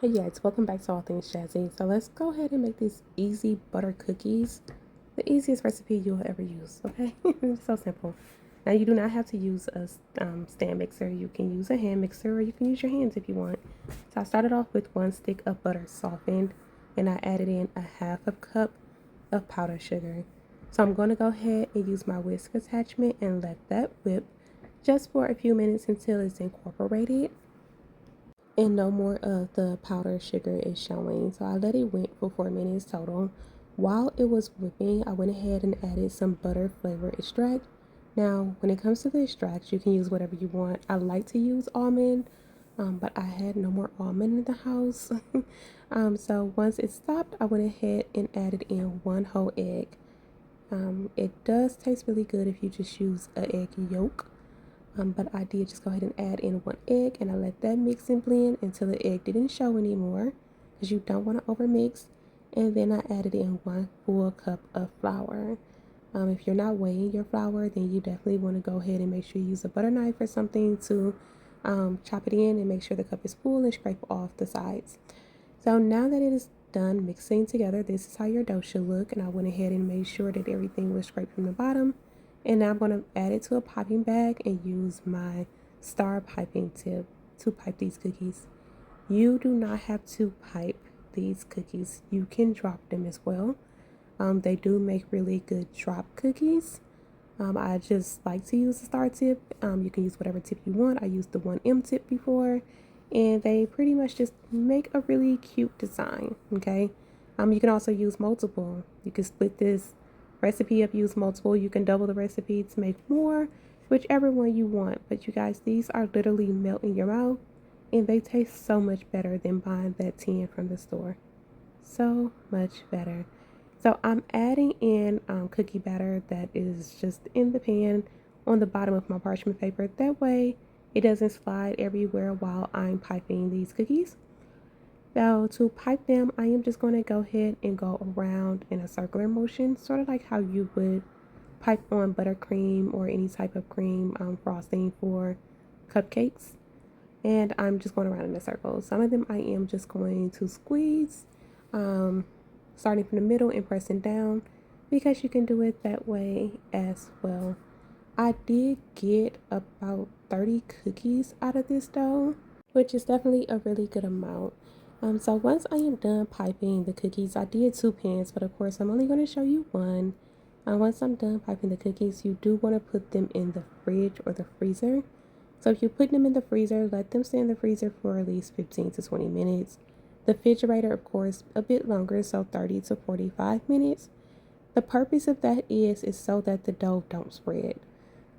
Hey guys, welcome back to All Things Jazzy. So let's go ahead and make these easy butter cookies. The easiest recipe you'll ever use, okay? It's so simple. Now you do not have to use a stand mixer. You can use a hand mixer or you can use your hands if you want. So I started off with 1 stick of butter softened and I added in a half a cup of powdered sugar. So I'm going to go ahead and use my whisk attachment and let that whip just for a few minutes until it's incorporated and no more of the powdered sugar is showing. So I let it whip for 4 minutes total. While it was whipping, I went ahead and added some butter flavor extract. Now, when it comes to the extracts, you can use whatever you want. I like to use almond, but I had no more almond in the house. So once it stopped, I went ahead and added in 1 whole egg. It does taste really good if you just use an egg yolk. But I did just go ahead and add in 1 egg and I let that mix and blend until the egg didn't show anymore because you don't want to overmix. And then I added in 1 full cup of flour. If you're not weighing your flour, then you definitely want to go ahead and make sure you use a butter knife or something to chop it in and make sure the cup is full and scrape off the sides. So now that it is done mixing together, this is how your dough should look. And I went ahead and made sure that everything was scraped from the bottom. And now I'm going to add it to a piping bag and use my star piping tip to pipe these cookies. You do not have to pipe these cookies. You can drop them as well. They do make really good drop cookies. I just like to use the star tip. You can use whatever tip you want. I used the 1M tip before. And they pretty much just make a really cute design, okay? You can also use multiple. You can split this recipe up, use multiple. You can double the recipe to make more, whichever one you want. But you guys, these are literally melt in your mouth and they taste so much better than buying that tin from the store. So much better. So I'm adding in cookie batter that is just in the pan on the bottom of my parchment paper. That way it doesn't slide everywhere while I'm piping these cookies. Now to pipe them, I am just going to go ahead and go around in a circular motion, sort of like how you would pipe on buttercream or any type of cream frosting for cupcakes. And I'm just going around in a circle. Some of them I am just going to squeeze, starting from the middle and pressing down, because you can do it that way as well. I did get about 30 cookies out of this dough, which is definitely a really good amount. So once I am done piping the cookies, I did 2 pans, but of course I'm only going to show you one. Once I'm done piping the cookies, you do want to put them in the fridge or the freezer. So if you put them in the freezer, let them stay in the freezer for at least 15 to 20 minutes. The refrigerator, of course, a bit longer, so 30 to 45 minutes. The purpose of that is so that the dough don't spread.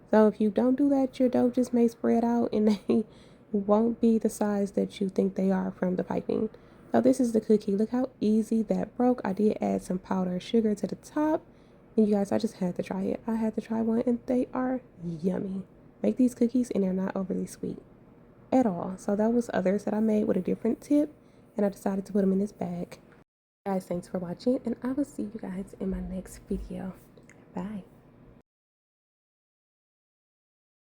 So if you don't do that, your dough just may spread out and they won't be the size that you think they are from the piping. So this is the cookie. Look how easy that broke. I did add some powdered sugar to the top. And you guys, I just had to try it. I had to try one and they are yummy. Make these cookies and they're not overly sweet at all. So that was others that I made with a different tip. And I decided to put them in this bag. Guys, thanks for watching and I will see you guys in my next video. Bye.